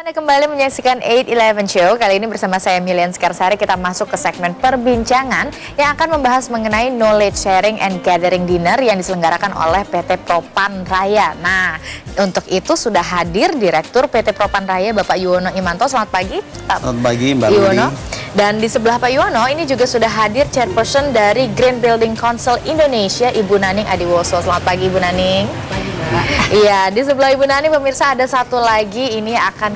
Anda kembali menyaksikan 8-11 Show. Kali ini bersama saya Milian Skarsari, kita masuk ke segmen perbincangan yang akan membahas mengenai knowledge sharing and gathering dinner yang diselenggarakan oleh PT Propan Raya. Nah, untuk itu sudah hadir Direktur PT Propan Raya Bapak Yuwono Imanto. Selamat pagi Pak. Selamat pagi Mbak Yuwono. Lili. Dan di sebelah Pak Yuwono ini juga sudah hadir Chairperson dari Green Building Council Indonesia, Ibu Naning Adiwoso. Selamat pagi Ibu Naning. Iya, di sebelah Ibu Nani pemirsa ada satu lagi, ini akan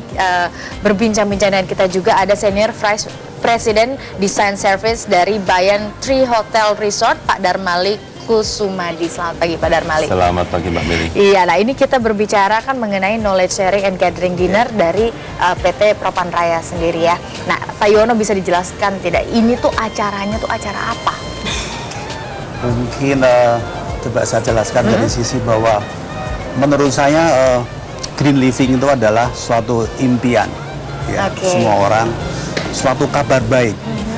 berbincang-bincang dengan kita juga, ada Senior Vice President Design Service dari Bayan Tree Hotel Resort, Pak Darmali Kusumadi. Selamat pagi Pak Darmali. Selamat pagi Mbak Mili. Iya, nah ini kita berbicara kan mengenai knowledge sharing and gathering dinner dari PT Propan Raya sendiri ya. Nah Pak Yuwono bisa dijelaskan tidak, ini tuh acaranya tuh acara apa? Mungkin coba saya jelaskan dari sisi bahwa menurut saya green living itu adalah suatu impian ya, semua orang, suatu kabar baik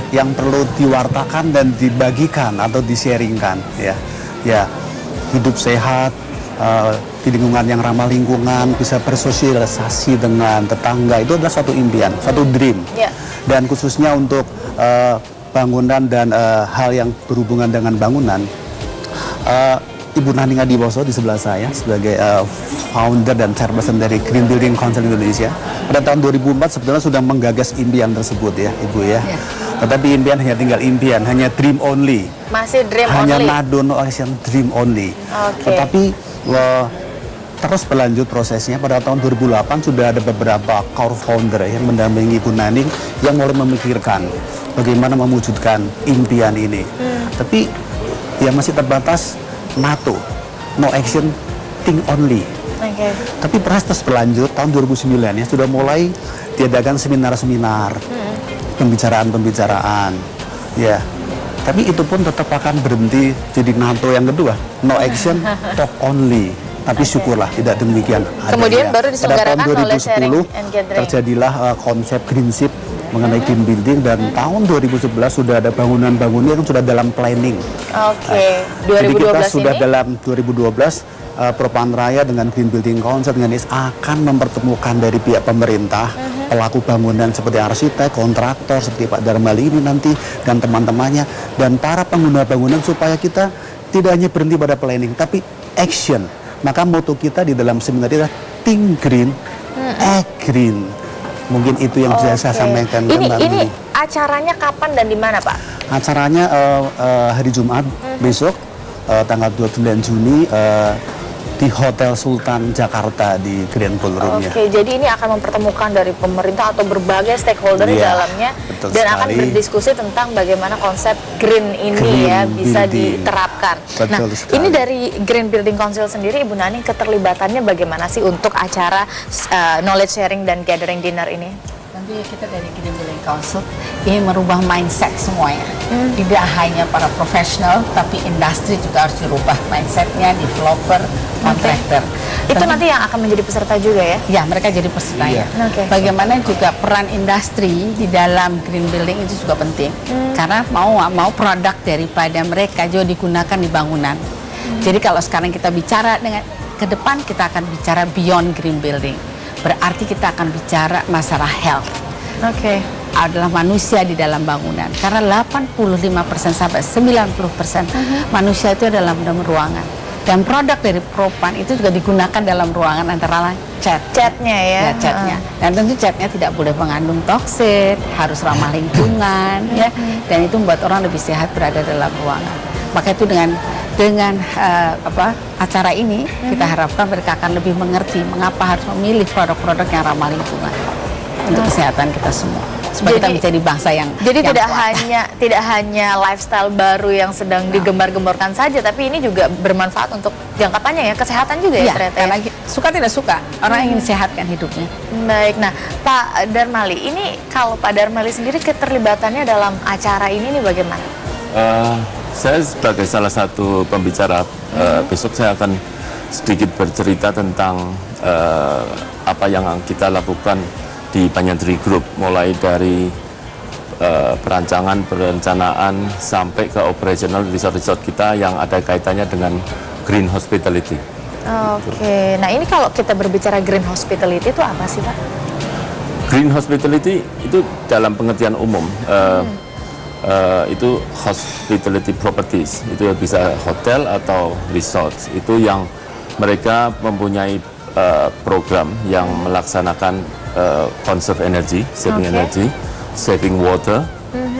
yang perlu diwartakan dan dibagikan atau di-sharingkan ya. Ya, hidup sehat di lingkungan yang ramah lingkungan, bisa bersosialisasi dengan tetangga, itu adalah suatu impian, suatu dream. Dan khususnya untuk bangunan dan hal yang berhubungan dengan bangunan, Ibu Naning Adiwoso di sebelah saya sebagai founder dan chairperson dari Green Building Council Indonesia pada tahun 2004 sebetulnya sudah menggagas impian tersebut ya Ibu ya. Tetapi impian hanya tinggal impian, hanya dream only. Masih dream hanya only. Hanya no action, dream only. Tetapi terus berlanjut prosesnya. Pada tahun 2008 sudah ada beberapa core founder yang mendampingi Ibu Naning yang mulai memikirkan bagaimana mewujudkan impian ini. Tapi ya masih terbatas NATO, no action, think only. Tapi terus berlanjut tahun 2009 ya sudah mulai diadakan seminar-seminar, pembicaraan-pembicaraan, ya. Tapi itu pun tetap akan berhenti jadi NATO yang kedua, no action, talk only. Tapi syukurlah tidak demikian. Kemudian baru diselenggarakan pada tahun 2010 terjadilah konsep Greenship mengenai green building, dan tahun 2011 sudah ada bangunan-bangunan yang sudah dalam planning. Jadi kita sudah dalam 2012 Propan Raya dengan Green Building Council dengan akan mempertemukan dari pihak pemerintah, pelaku bangunan seperti arsitek, kontraktor seperti Pak Darmali ini nanti dan teman-temannya, dan para pengguna bangunan supaya kita tidak hanya berhenti pada planning tapi action. Maka moto kita di dalam seminar itu adalah think green, act green. Mungkin itu yang bisa saya sampaikan. Ini acaranya kapan dan di mana Pak? Acaranya hari Jumat besok tanggal 29 Juni di Hotel Sultan Jakarta di Grand Ballroom-nya. Jadi ini akan mempertemukan dari pemerintah atau berbagai stakeholder di dalamnya dan akan berdiskusi tentang bagaimana konsep green ini bisa diterapkan. Nah, ini dari Green Building Council sendiri, Ibu Naning, keterlibatannya bagaimana sih untuk acara knowledge sharing dan gathering dinner ini? Nanti kita dari Green Building Council ini merubah mindset semuanya. Tidak hanya para profesional, tapi industri juga harus dirubah mindsetnya, developer, kontraktor. Itu nanti yang akan menjadi peserta juga ya? Ya, mereka jadi peserta ya. Bagaimana juga peran industri di dalam green building itu juga penting. Karena mau produk daripada mereka juga digunakan di bangunan. Jadi kalau sekarang kita bicara dengan ke depan, kita akan bicara beyond green building. Berarti kita akan bicara masalah health. Adalah manusia di dalam bangunan. Karena 85% sampai 90% manusia itu adalah dalam ruangan. Dan produk dari Propan itu juga digunakan dalam ruangan, antara lain catnya ya. Catnya. Dan tentu catnya tidak boleh mengandung toksit, harus ramah lingkungan ya. Dan itu membuat orang lebih sehat berada dalam ruangan. Maka itu dengan acara ini kita harapkan mereka akan lebih mengerti mengapa harus memilih produk-produk yang ramah lingkungan untuk kesehatan kita semua. Supaya kita menjadi bangsa yang tidak hanya lifestyle baru yang sedang digembar-gemborkan saja, tapi ini juga bermanfaat untuk jangka panjang ya, kesehatan juga ya ternyata. Karena suka tidak suka orang ingin sehatkan hidupnya. Baik, nah Pak Darmali, ini kalau Pak Darmali sendiri keterlibatannya dalam acara ini nih bagaimana? Saya sebagai salah satu pembicara, besok saya akan sedikit bercerita tentang apa yang kita lakukan di Banyan Tree Group, mulai dari perencanaan sampai ke operational resort-resort kita yang ada kaitannya dengan green hospitality. Nah ini kalau kita berbicara green hospitality itu apa sih Pak? Green hospitality itu dalam pengertian umum itu hospitality properties, itu bisa hotel atau resort, itu yang mereka mempunyai program yang melaksanakan conserve energy, saving energy, saving water,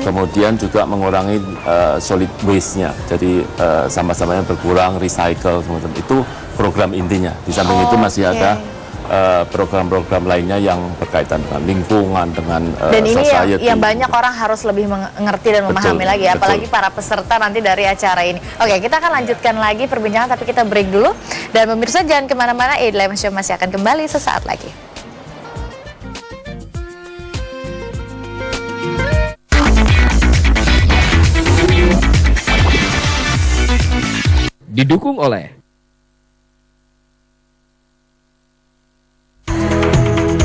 kemudian juga mengurangi solid waste-nya, jadi sampah-sampahnya berkurang, recycle, itu program intinya. Di samping itu masih ada program-program lainnya yang berkaitan dengan lingkungan, dengan dan ini society. yang banyak orang harus lebih mengerti dan memahami lagi, apalagi para peserta nanti dari acara ini. Oke, kita akan lanjutkan lagi perbincangan, tapi kita break dulu. Dan pemirsa jangan kemana-mana, A11 Show masih akan kembali sesaat lagi. Didukung oleh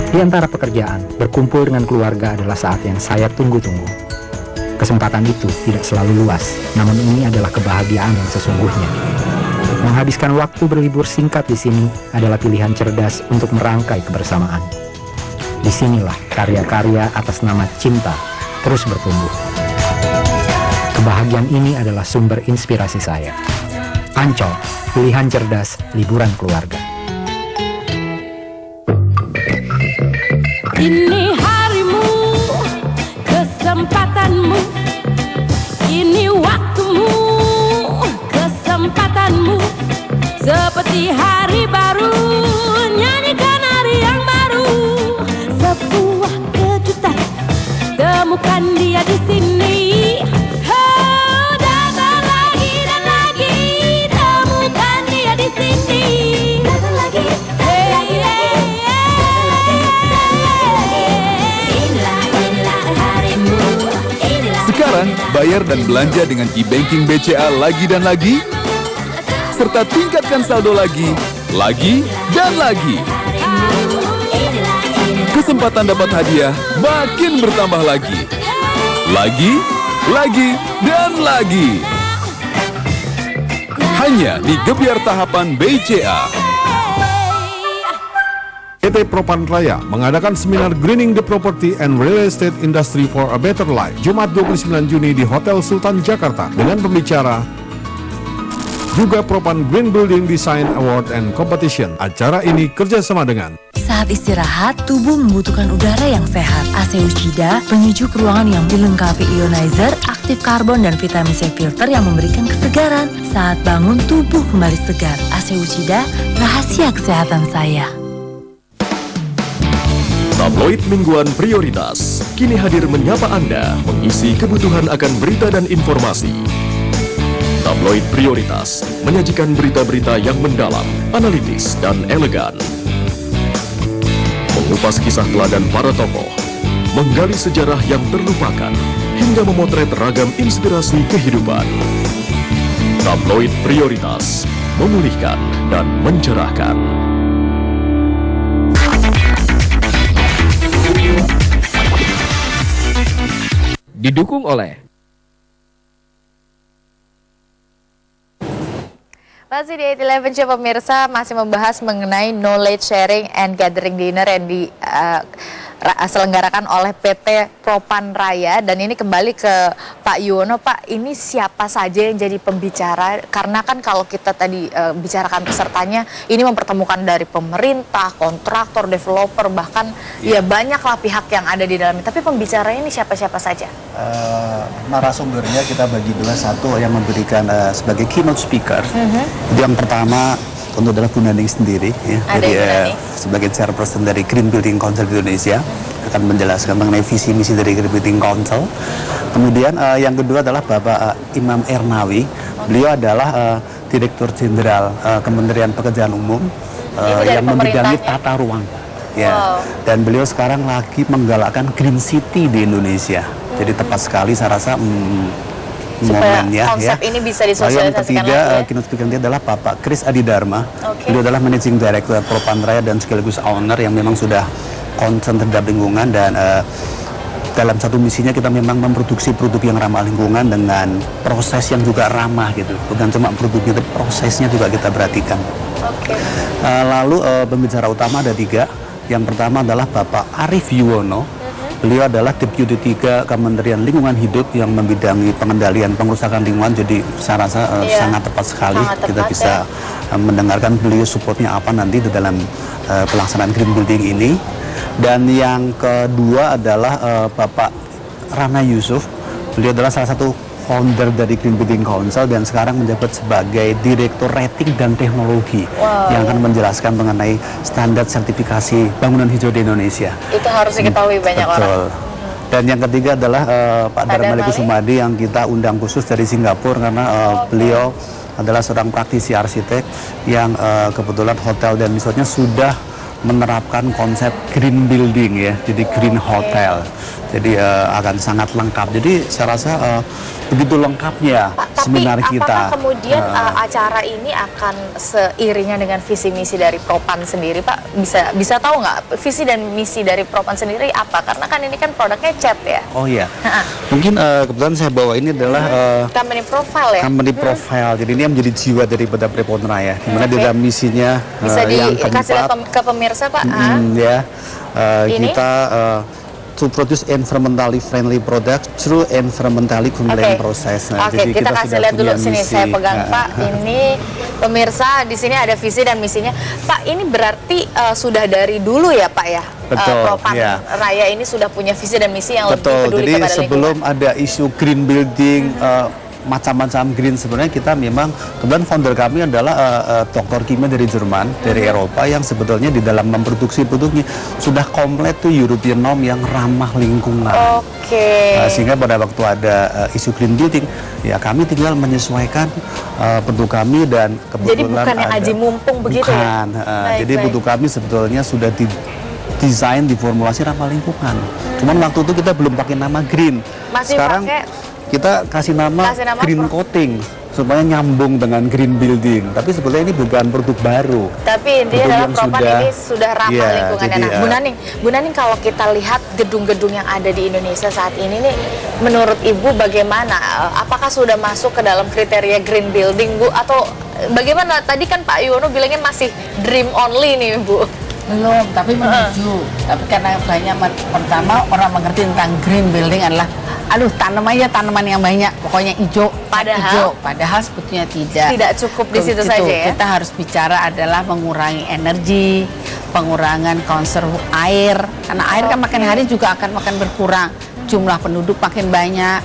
Di antara pekerjaan, berkumpul dengan keluarga adalah saat yang saya tunggu-tunggu. Kesempatan itu tidak selalu luas, namun ini adalah kebahagiaan yang sesungguhnya. Menghabiskan waktu berlibur singkat di sini adalah pilihan cerdas untuk merangkai kebersamaan. Disinilah karya-karya atas nama cinta terus bertumbuh. Kebahagiaan ini adalah sumber inspirasi saya. Ancol, pilihan cerdas, liburan keluarga. Ini harimu, kesempatanmu. Ini waktumu, kesempatanmu. Seperti hari baru, nyanyikan hari yang baru. Sebuah kejutan, temukan dia di sini. Oh, datang lagi dan lagi, temukan dia di sini. Datang lagi, Sekarang, bayar dan belanja dengan e-banking BCA lagi dan lagi, serta tingkatkan saldo lagi, dan lagi. Kesempatan dapat hadiah makin bertambah lagi, dan lagi. Hanya di Gebiar Tahapan BCA. PT Propan Raya mengadakan seminar Greening the Property and Real Estate Industry for a Better Life Jumat 29 Juni di Hotel Sultan Jakarta dengan pembicara juga Propan Green Building Design Award and Competition. Acara ini kerjasama dengan Saat istirahat, tubuh membutuhkan udara yang sehat. AC Uchida, penyejuk ruangan yang dilengkapi ionizer, aktif karbon dan vitamin C filter yang memberikan kesegaran. Saat bangun, tubuh kembali segar. AC Uchida, rahasia kesehatan saya. Tabloid Mingguan Prioritas kini hadir menyapa Anda, mengisi kebutuhan akan berita dan informasi. Tabloid Prioritas menyajikan berita-berita yang mendalam, analitis, dan elegan. Mengupas kisah teladan para tokoh, menggali sejarah yang terlupakan, hingga memotret ragam inspirasi kehidupan. Tabloid Prioritas, memulihkan dan mencerahkan. Didukung oleh masih di 11 Show pemirsa, masih membahas mengenai knowledge sharing and gathering dinner yang diselenggarakan oleh PT Propan Raya. Dan ini kembali ke Pak Yuwono. Pak, ini siapa saja yang jadi pembicara? Karena kan kalau kita tadi bicarakan pesertanya, ini mempertemukan dari pemerintah, kontraktor, developer, bahkan ya banyaklah pihak yang ada di dalamnya. Tapi pembicaranya ini siapa-siapa saja? Narasumbernya kita bagi dua, satu yang memberikan sebagai keynote speaker. Itu yang pertama tentu adalah Bu Naning sendiri, ya. Jadi sebagai chairperson dari Green Building Council Indonesia akan menjelaskan mengenai visi misi dari Green Building Council. Kemudian yang kedua adalah Bapak Imam Ernawi. Beliau adalah Direktur Jenderal Kementerian Pekerjaan Umum yang membidangi tata ruang. Ya. Dan beliau sekarang lagi menggalakkan Green City di Indonesia. Jadi tepat sekali saya rasa momennya, konsep ini bisa disosialisasikan lagi. Yang ketiga, keynote speaker adalah Bapak Kris Adidharma. Beliau adalah Managing Director Propan Raya dan sekaligus owner yang memang sudah concern terhadap lingkungan. Dan dalam satu misinya kita memang memproduksi produk yang ramah lingkungan dengan proses yang juga ramah gitu. Bukan cuma produknya, tapi prosesnya juga kita perhatikan. Lalu pembicara utama ada 3. Yang pertama adalah Bapak Arief Yuwono. Beliau adalah Deputi 3 Kementerian Lingkungan Hidup yang membidangi pengendalian pengerusakan lingkungan. Jadi saya rasa sangat tepat sekali kita bisa mendengarkan beliau supportnya apa nanti di dalam pelaksanaan green building ini. Dan yang kedua adalah Bapak Rana Yusuf. Beliau adalah salah satu founder dari Green Building Council dan sekarang menjabat sebagai Direktur Rating dan Teknologi yang akan menjelaskan mengenai standar sertifikasi bangunan hijau di Indonesia. Itu harus diketahui banyak orang. Dan yang ketiga adalah Pak Darmali Kusumadi yang kita undang khusus dari Singapura karena beliau adalah seorang praktisi arsitek yang kebetulan hotel dan resortnya sudah menerapkan konsep green building ya, jadi green hotel. Jadi akan sangat lengkap. Jadi saya rasa begitu lengkapnya seminar kita. Tapi apakah kemudian acara ini akan seiringan dengan visi misi dari Propan sendiri, Pak? Bisa tahu nggak visi dan misi dari Propan sendiri apa? Karena kan ini kan produknya cat ya. Oh iya. Mungkin kebetulan saya bawa ini adalah company profile ya. Company profile. Jadi ini yang menjadi jiwa daripada Prepon Raya. Dimana di dalam misinya bisa yang dikasih lihat ke pemirsa, Pak. Kita to produce environmentally friendly product through environmentally compliant process. Nah, jadi kita kasih lihat dulu sini. Saya pegang Pak. Ini pemirsa di sini ada visi dan misinya. Pak, ini berarti sudah dari dulu ya Pak ya. Propan Raya ini sudah punya visi dan misi yang lebih peduli jadi kepada sebelum lingkungan. ada isu green building, macam-macam green, sebenarnya kita memang, kebetulan founder kami adalah doktor kimia dari Jerman, dari Eropa yang sebetulnya di dalam memproduksi produknya sudah komplit tuh European norm yang ramah lingkungan. Sehingga pada waktu ada isu green building, ya kami tinggal menyesuaikan produk kami dan kebetulan jadi bukan yang aji mumpung begitu ya? Jadi produk kami sebetulnya sudah didesain, diformulasi ramah lingkungan. Cuman waktu itu kita belum pakai nama green. Sekarang kita kasih nama green coating supaya nyambung dengan green building. Tapi sebetulnya ini bukan produk baru. Tapi intinya adalah Propan ini sudah ramah lingkungan. Nah, Bu Naning, kalau kita lihat gedung-gedung yang ada di Indonesia saat ini nih, menurut Ibu bagaimana? Apakah sudah masuk ke dalam kriteria green building, Bu? Atau bagaimana? Tadi kan Pak Yuwono bilangnya masih dream only nih, Bu. Belum, tapi menuju. Tapi karena banyak, pertama orang mengerti tentang green building adalah tanam aja tanaman yang banyak, pokoknya hijau. Padahal sebetulnya tidak cukup di situ saja ya. Kita harus bicara adalah mengurangi energi, pengurangan konserv air, karena air kan makin hari juga akan makin berkurang, jumlah penduduk makin banyak.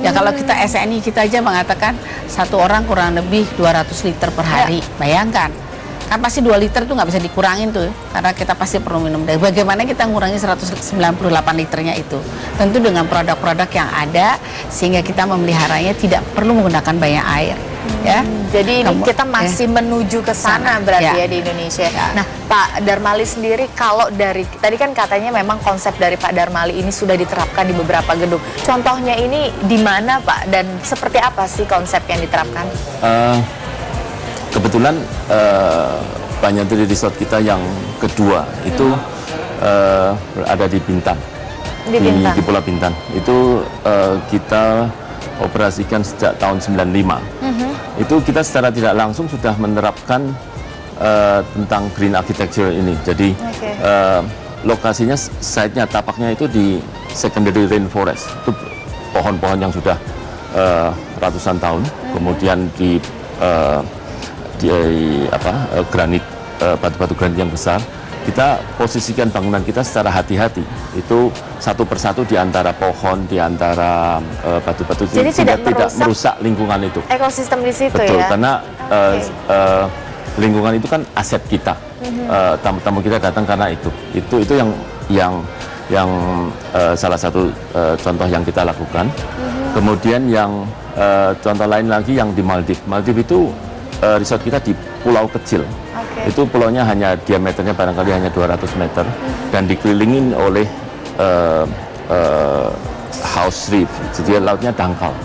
Ya kalau kita SNI kita aja mengatakan satu orang kurang lebih 200 liter per hari, bayangkan. Kan pasti 2 liter tuh nggak bisa dikurangin tuh, karena kita pasti perlu minum. Dan bagaimana kita ngurangi 198 liternya itu? Tentu dengan produk-produk yang ada, sehingga kita memeliharanya tidak perlu menggunakan banyak air. Ya. Jadi ini kita masih menuju ke sana berarti ya di Indonesia. Nah, Pak Darmali sendiri, kalau dari tadi kan katanya memang konsep dari Pak Darmali ini sudah diterapkan di beberapa gedung. Contohnya ini di mana Pak, dan seperti apa sih konsep yang diterapkan? Kebetulan Panyantri Resort kita yang kedua itu ada di Bintan, di Pulau Bintan. Itu kita operasikan sejak tahun 95. Itu kita secara tidak langsung sudah menerapkan tentang green architecture ini. Jadi lokasinya, site-nya, tapaknya itu di secondary rainforest. Itu pohon-pohon yang sudah ratusan tahun. Kemudian di granit, batu-batu granit yang besar, kita posisikan bangunan kita secara hati-hati. Itu satu persatu di antara pohon, di antara batu-batu, sehingga tidak merusak lingkungan itu. Ekosistem di situ. Betul, ya. karena lingkungan itu kan aset kita. Tamu-tamu kita datang karena itu yang salah satu contoh yang kita lakukan. Kemudian yang contoh lain lagi yang di Maldives. Maldives itu resort kita di pulau kecil. Itu pulaunya hanya diameternya barangkali hanya 200 meter dan dikelilingin oleh house reef, jadi lautnya dangkal,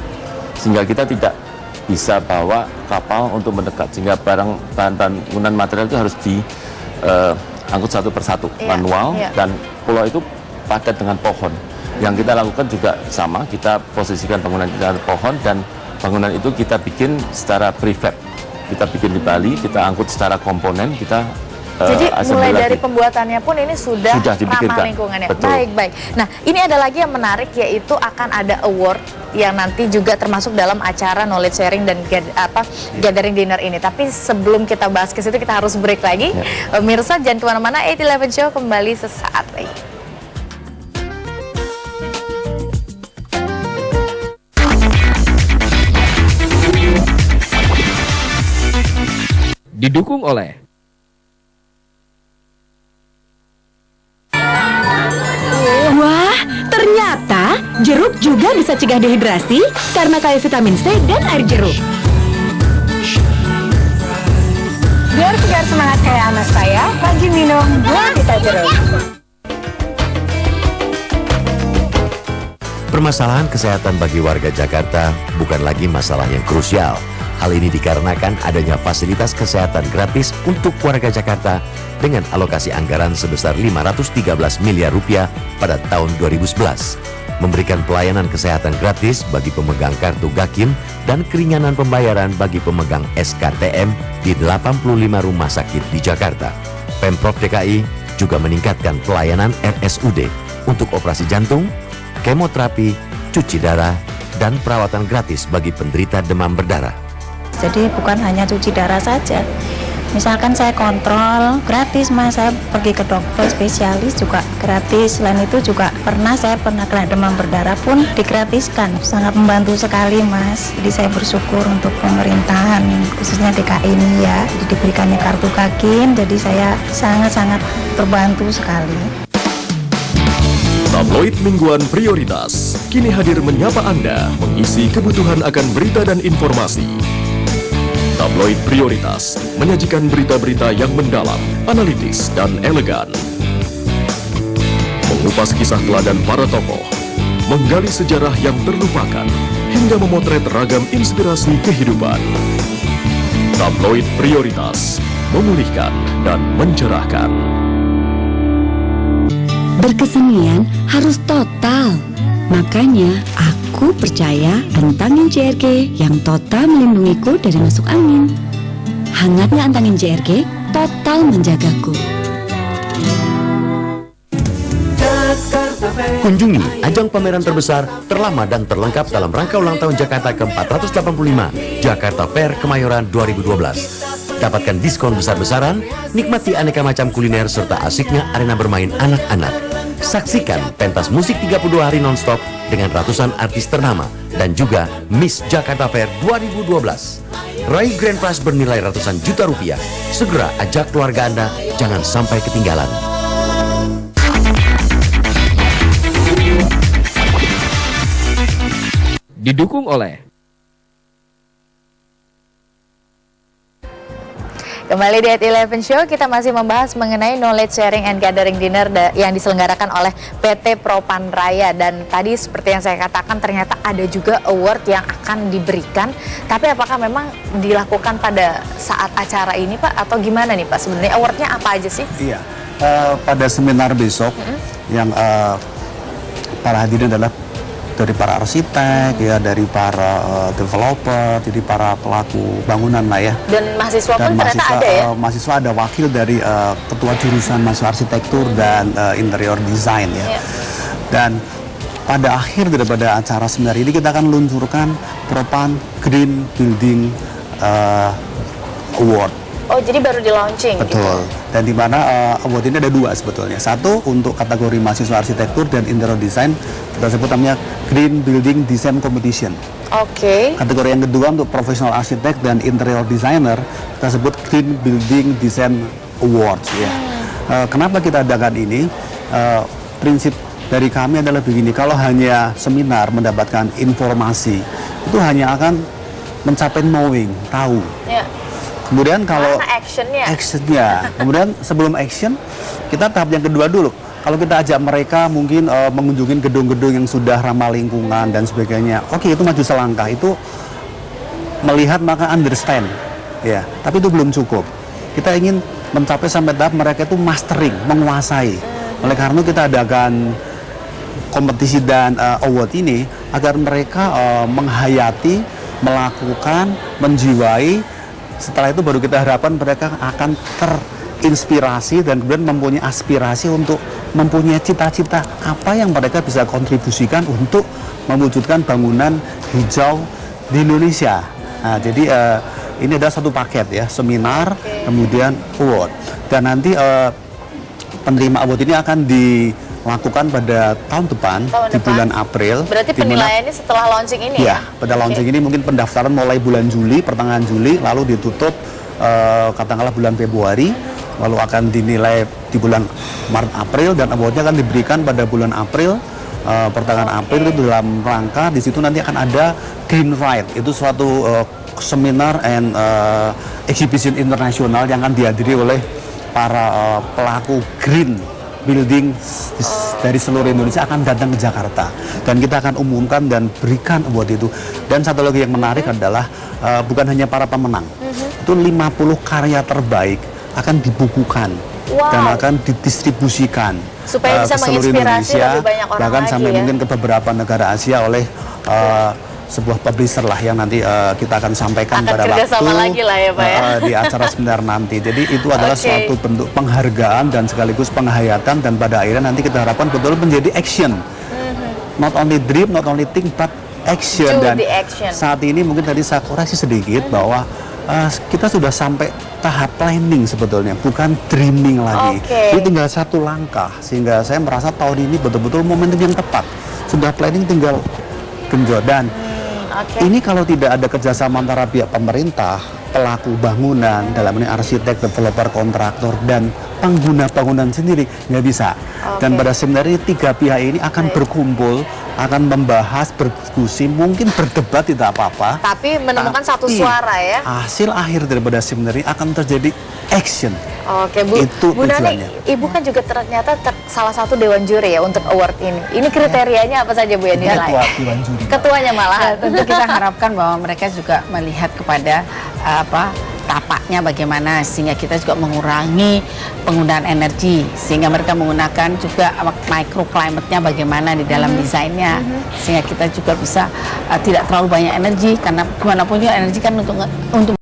sehingga kita tidak bisa bawa kapal untuk mendekat, sehingga bahan bangunan material itu harus diangkut satu persatu manual. Dan pulau itu padat dengan pohon. Yang kita lakukan juga sama, kita posisikan bangunan dengan pohon, dan bangunan itu kita bikin secara prefab. Kita bikin di Bali, kita angkut secara komponen, kita Jadi mulai assembly dari lagi. pembuatannya pun ini sudah dipikirkan. ramah lingkungannya. Betul. Baik. Nah, ini ada lagi yang menarik, yaitu akan ada award yang nanti juga termasuk dalam acara knowledge sharing dan gathering dinner ini. Tapi sebelum kita bahas ke situ, kita harus break lagi. Pemirsa, jangan kemana-mana. 8-11 Show kembali sesaat lagi. Didukung oleh Wah, ternyata jeruk juga bisa cegah dehidrasi karena kaya vitamin C dan air jeruk. Biar segar semangat kayak anak saya, rajin minum buah vita jeruk. Permasalahan kesehatan bagi warga Jakarta bukan lagi masalah yang krusial. Hal ini dikarenakan adanya fasilitas kesehatan gratis untuk warga Jakarta dengan alokasi anggaran sebesar 513 miliar rupiah pada tahun 2011. Memberikan pelayanan kesehatan gratis bagi pemegang kartu Gakim dan keringanan pembayaran bagi pemegang SKTM di 85 rumah sakit di Jakarta. Pemprov DKI juga meningkatkan pelayanan RSUD untuk operasi jantung, kemoterapi, cuci darah, dan perawatan gratis bagi penderita demam berdarah. Jadi bukan hanya cuci darah saja. Misalkan saya kontrol gratis mas, saya pergi ke dokter spesialis juga gratis. Selain itu juga saya pernah kena demam berdarah pun digratiskan. Sangat membantu sekali mas. Jadi saya bersyukur untuk pemerintahan khususnya DKI ini ya. Jadi diberikannya kartu Gakim, jadi saya sangat-sangat terbantu sekali. Tabloid Mingguan Prioritas kini hadir menyapa Anda mengisi kebutuhan akan berita dan informasi. Tabloid Prioritas menyajikan berita-berita yang mendalam, analitis, dan elegan. Mengupas kisah teladan para tokoh, menggali sejarah yang terlupakan, hingga memotret ragam inspirasi kehidupan. Tabloid Prioritas, memulihkan dan mencerahkan. Berkesenian harus total. Makanya aku percaya antangin JRG yang total melindungiku dari masuk angin. Hangatnya antangin JRG total menjagaku. Kunjungi ajang pameran terbesar, terlama dan terlengkap dalam rangka ulang tahun Jakarta ke-485, Jakarta Fair Kemayoran 2012. Dapatkan diskon besar-besaran, nikmati aneka macam kuliner serta asiknya arena bermain anak-anak. Saksikan pentas musik 32 hari nonstop dengan ratusan artis ternama dan juga Miss Jakarta Fair 2012. Raih grand prize bernilai ratusan juta rupiah. Segera ajak keluarga Anda, jangan sampai ketinggalan. Didukung oleh Kembali di 8-11 Show, kita masih membahas mengenai knowledge sharing and gathering dinner yang diselenggarakan oleh PT Propanraya. Dan tadi seperti yang saya katakan, ternyata ada juga award yang akan diberikan. Tapi apakah memang dilakukan pada saat acara ini Pak? Atau gimana nih Pak? Sebenarnya awardnya apa aja sih? Iya, pada seminar besok yang para hadirin adalah dari para arsitek, ya, dari para developer, jadi para pelaku bangunan lah ya. Dan mahasiswa pun ternyata ada ya? Mahasiswa ada wakil dari ketua jurusan mahasiswa arsitektur dan interior design ya. Dan pada akhir daripada acara seminar ini kita akan luncurkan Propan Green Building Award. Oh, jadi baru di launching. Betul. Gitu. Dan di mana award ini ada dua sebetulnya. Satu untuk kategori mahasiswa arsitektur dan interior design, kita sebut namanya Green Building Design Competition. Oke. Kategori yang kedua untuk profesional arsitek dan interior designer, kita sebut Green Building Design Awards ya. Kenapa kita adakan ini? Prinsip dari kami adalah begini, kalau hanya seminar mendapatkan informasi, itu hanya akan mencapai knowing, tahu. Ya. Kemudian kalau actionnya, kemudian sebelum action, kita tahap yang kedua dulu. Kalau kita ajak mereka mungkin mengunjungi gedung-gedung yang sudah ramah lingkungan dan sebagainya, oke, itu maju selangkah, itu melihat maka understand, ya. Tapi itu belum cukup. Kita ingin mencapai sampai tahap mereka itu mastering, menguasai. Oleh karena itu kita adakan kompetisi dan award ini agar mereka menghayati, melakukan, menjiwai. Setelah itu baru kita harapkan mereka akan inspirasi dan kemudian mempunyai aspirasi untuk mempunyai cita-cita apa yang mereka bisa kontribusikan untuk mewujudkan bangunan hijau di Indonesia. Nah, jadi ini adalah satu paket ya, seminar, kemudian award. Dan nanti penerima award ini akan dilakukan pada tahun depan di bulan April. Berarti penilaiannya setelah launching ini ya? Pada launching ini mungkin pendaftaran mulai bulan Juli, pertengahan Juli, lalu ditutup katakanlah bulan Februari, lalu akan dinilai di bulan Maret April, dan awardnya akan diberikan pada bulan April, pertengahan April itu dalam rangka di situ nanti akan ada Green Ride, itu suatu seminar and exhibition internasional yang akan dihadiri oleh para pelaku green building dari seluruh Indonesia akan datang ke Jakarta, dan kita akan umumkan dan berikan award itu. Dan satu lagi yang menarik adalah bukan hanya para pemenang, itu 50 karya terbaik akan dibukukan dan akan didistribusikan supaya bisa ke seluruh menginspirasi Indonesia, lebih banyak orang bahkan lagi sampai ya? mungkin ke beberapa negara Asia oleh sebuah publisher lah yang nanti kita akan sampaikan pada waktu lagi lah ya, Pak, ya? Di acara seminar nanti. Jadi itu adalah suatu bentuk penghargaan dan sekaligus penghayatan, dan pada akhirnya nanti kita harapkan betul menjadi action. Not only dream, not only think, but action. Dan saat ini mungkin tadi saya koreksi sedikit bahwa kita sudah sampai tahap planning sebetulnya, bukan dreaming lagi. Ini tinggal satu langkah, sehingga saya merasa tahun ini betul-betul momentum yang tepat. Sudah planning, tinggal genjot. Dan ini kalau tidak ada kerjasama antara pihak pemerintah, pelaku bangunan, dalam ini arsitek, developer, kontraktor, dan pengguna bangunan sendiri, nggak bisa. Dan pada seminar ini 3 pihak ini akan berkumpul, akan membahas, berdiskusi, mungkin berdebat tidak apa-apa. Tapi menemukan satu suara ya. Hasil akhir daripada seminar ini akan terjadi action. Oke, Bu. Itu Bu Nani, Ibu kan juga ternyata salah satu dewan juri ya untuk award ini. Ini kriterianya apa saja, Bu, yang dinilai? Ketua dewan juri. Ketuanya malah. Tentu kita harapkan bahwa mereka juga melihat kepada tapaknya bagaimana, sehingga kita juga mengurangi penggunaan energi, sehingga mereka menggunakan juga microclimate-nya bagaimana di dalam desainnya, sehingga kita juga bisa tidak terlalu banyak energi, karena gimana pun juga energi kan untuk